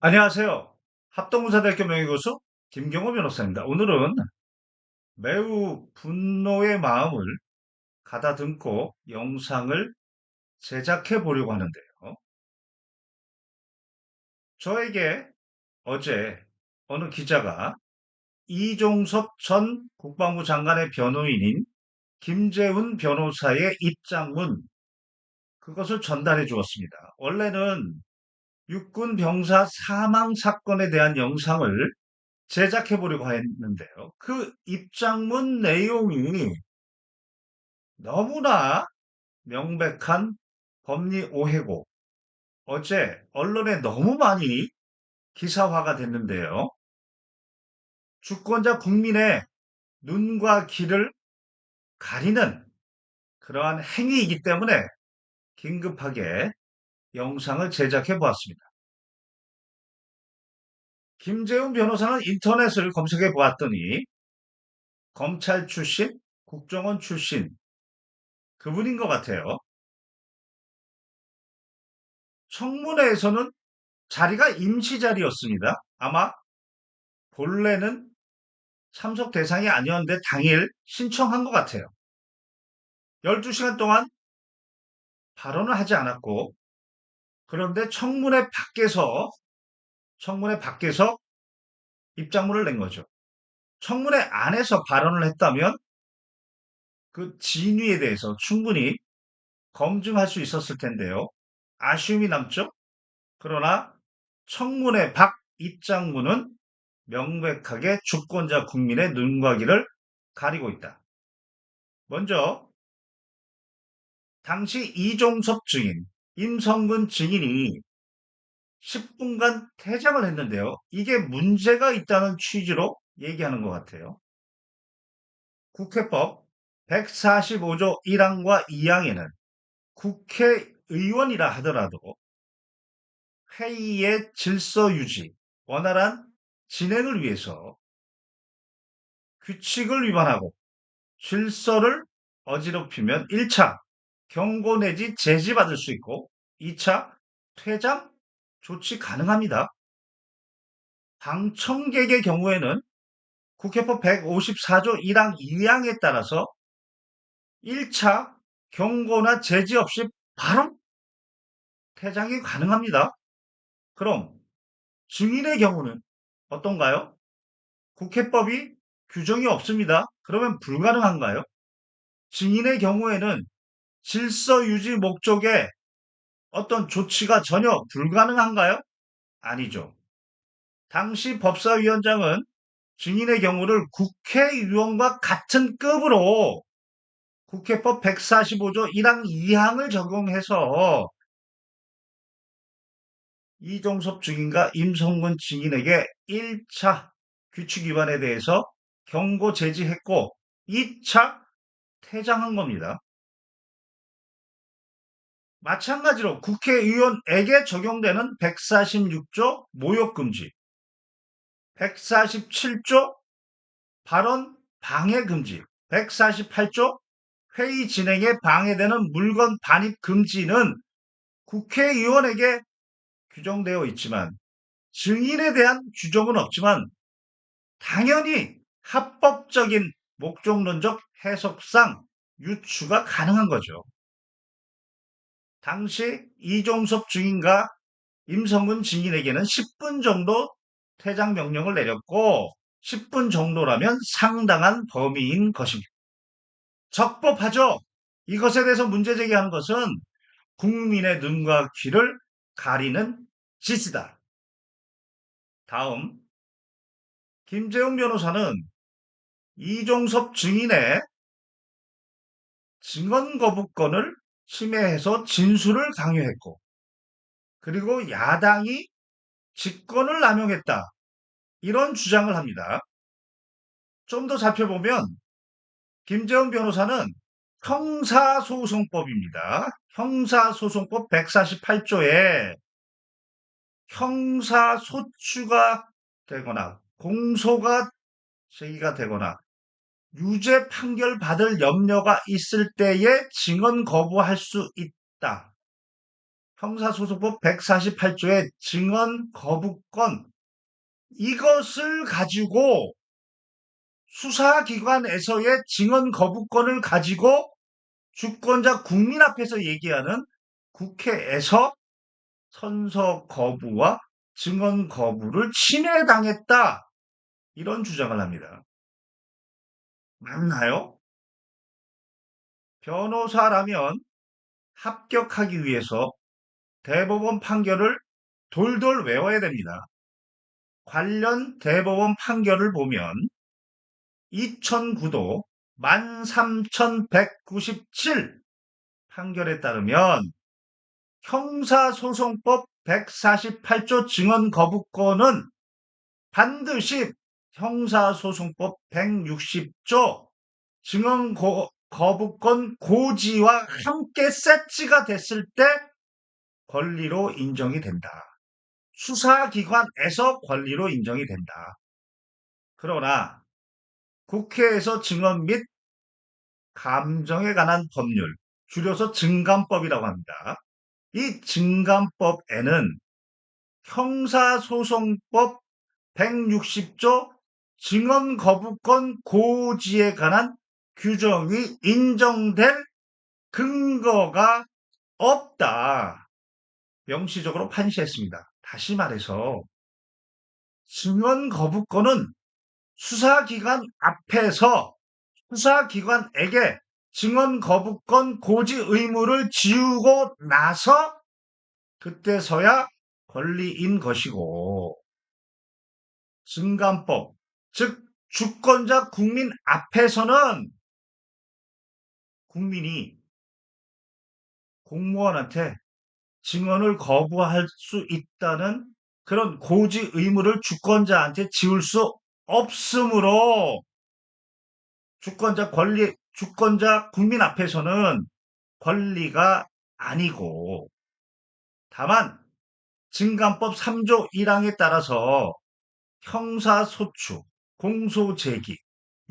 안녕하세요. 합동문사대학교 명예교수 김경호 변호사입니다. 오늘은 매우 분노의 마음을 가다듬고 영상을 제작해 보려고 하는데요. 저에게 어제 어느 기자가 이종섭 전 국방부 장관의 변호인인 김재훈 변호사의 입장문, 그것을 전달해 주었습니다. 원래는 육군 병사 사망 사건에 대한 영상을 제작해 보려고 했는데요. 그 입장문 내용이 너무나 명백한 법리 오해고 어제 언론에 너무 많이 기사화가 됐는데요. 주권자 국민의 눈과 귀를 가리는 그러한 행위이기 때문에 긴급하게 영상을 제작해 보았습니다. 김재훈 변호사는 인터넷을 검색해 보았더니 검찰 출신, 국정원 출신 그분인 것 같아요. 청문회에서는 자리가 임시 자리였습니다. 아마 본래는 참석 대상이 아니었는데 당일 신청한 것 같아요. 12시간 동안 발언을 하지 않았고, 그런데 청문회 밖에서 입장문을 낸 거죠. 청문회 안에서 발언을 했다면 그 진위에 대해서 충분히 검증할 수 있었을 텐데요. 아쉬움이 남죠? 그러나 청문회 밖 입장문은 명백하게 주권자 국민의 눈과 귀를 가리고 있다. 먼저 당시 이종섭 증인, 임성근 증인이 10분간 퇴장을 했는데요. 이게 문제가 있다는 취지로 얘기하는 것 같아요. 국회법 145조 1항과 2항에는 국회의원이라 하더라도 회의의 질서 유지, 원활한 진행을 위해서 규칙을 위반하고 질서를 어지럽히면 1차 경고 내지 제지받을 수 있고 2차 퇴장 조치 가능합니다. 방청객의 경우에는 국회법 154조 1항 2항에 따라서 1차 경고나 제지 없이 바로 퇴장이 가능합니다. 그럼 증인의 경우는 어떤가요? 국회법이 규정이 없습니다. 그러면 불가능한가요? 증인의 경우에는 질서 유지 목적에 어떤 조치가 전혀 불가능한가요? 아니죠. 당시 법사위원장은 증인의 경우를 국회의원과 같은 급으로 국회법 145조 1항 2항을 적용해서 이종섭 증인과 임성근 증인에게 1차 규칙 위반에 대해서 경고 제지했고 2차 퇴장한 겁니다. 마찬가지로 국회의원에게 적용되는 146조 모욕금지, 147조 발언 방해 금지, 148조 회의 진행에 방해되는 물건 반입 금지는 국회의원에게 규정되어 있지만 증인에 대한 규정은 없지만 당연히 합법적인 목적론적 해석상 유추가 가능한 거죠. 당시 이종섭 증인과 임성근 증인에게는 10분 정도 퇴장 명령을 내렸고 10분 정도라면 상당한 범위인 것입니다. 적법하죠. 이것에 대해서 문제 제기하는 것은 국민의 눈과 귀를 가리는 짓이다. 다음, 김재웅 변호사는 이종섭 증인의 증언 거부권을 침해해서 진술을 강요했고, 그리고 야당이 직권을 남용했다. 이런 주장을 합니다. 좀 더 살펴보면 김재훈 변호사는 형사소송법입니다. 형사소송법 148조에 형사소추가 되거나 공소가 제기가 되거나 유죄 판결 받을 염려가 있을 때에 증언 거부할 수 있다. 형사소송법 148조의 증언 거부권, 이것을 가지고 수사기관에서의 증언 거부권을 가지고 주권자 국민 앞에서 얘기하는 국회에서 선서 거부와 증언 거부를 침해당했다. 이런 주장을 합니다. 맞나요? 변호사라면 합격하기 위해서 대법원 판결을 돌돌 외워야 됩니다. 관련 대법원 판결을 보면 2009도 13,197 판결에 따르면 형사소송법 148조 증언 거부권은 반드시 형사소송법 160조 증언 거부권 고지와 함께 세치가 됐을 때 권리로 인정이 된다. 수사기관에서 권리로 인정이 된다. 그러나 국회에서 증언 및 감정에 관한 법률, 줄여서 증감법이라고 합니다. 이 증감법에는 형사소송법 160조 증언 거부권 고지에 관한 규정이 인정될 근거가 없다. 명시적으로 판시했습니다. 다시 말해서 증언 거부권은 수사기관 앞에서 수사기관에게 증언 거부권 고지 의무를 지우고 나서 그때서야 권리인 것이고, 증감법, 즉 주권자 국민 앞에서는 국민이 공무원한테 증언을 거부할 수 있다는 그런 고지 의무를 주권자한테 지울 수 없으므로 주권자 국민 앞에서는 권리가 아니고, 다만 증감법 3조 1항에 따라서 형사소추, 공소제기,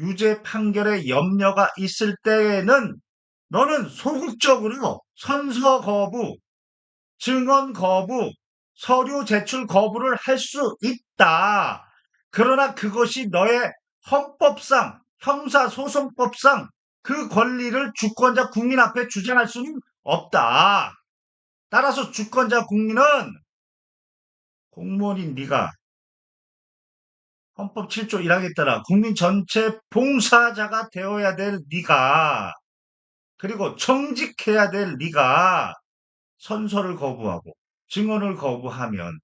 유죄 판결에 염려가 있을 때에는 너는 소극적으로 선서 거부, 증언 거부, 서류 제출 거부를 할 수 있다. 그러나 그것이 너의 헌법상, 형사소송법상 그 권리를 주권자 국민 앞에 주장할 수는 없다. 따라서 주권자 국민은 공무원인 네가 헌법 7조 1항에 따라 국민 전체 봉사자가 되어야 될 네가, 그리고 정직해야 될 네가 선서를 거부하고 증언을 거부하면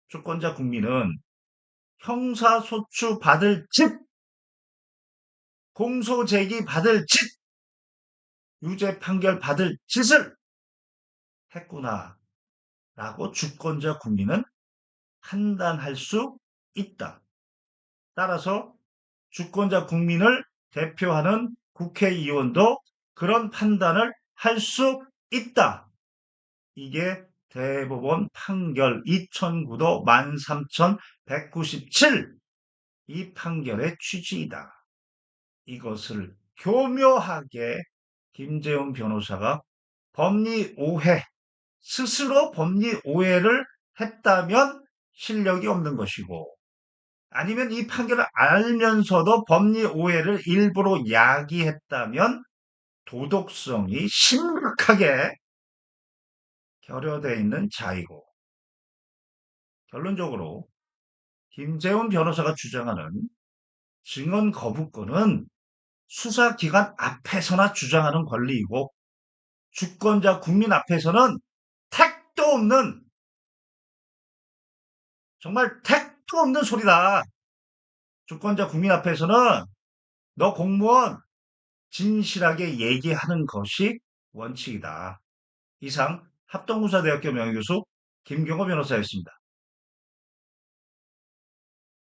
주권자 국민은 형사소추 받을 짓, 공소제기 받을 짓, 유죄 판결 받을 짓을 했구나 라고 주권자 국민은 판단할 수 있다. 따라서 주권자 국민을 대표하는 국회의원도 그런 판단을 할 수 있다. 이게 대법원 판결 2009도 13,197 이 판결의 취지이다. 이것을 교묘하게 김재훈 변호사가 법리 오해, 스스로 법리 오해를 했다면 실력이 없는 것이고, 아니면 이 판결을 알면서도 법리 오해를 일부러 야기했다면 도덕성이 심각하게 결여되어 있는 자이고, 결론적으로 김재훈 변호사가 주장하는 증언 거부권은 수사기관 앞에서나 주장하는 권리이고, 주권자 국민 앞에서는 택도 없는, 정말 택도 없는 소리다. 주권자 국민 앞에서는 너 공무원 진실하게 얘기하는 것이 원칙이다. 이상 합동구사대학교 명예교수 김경호 변호사였습니다.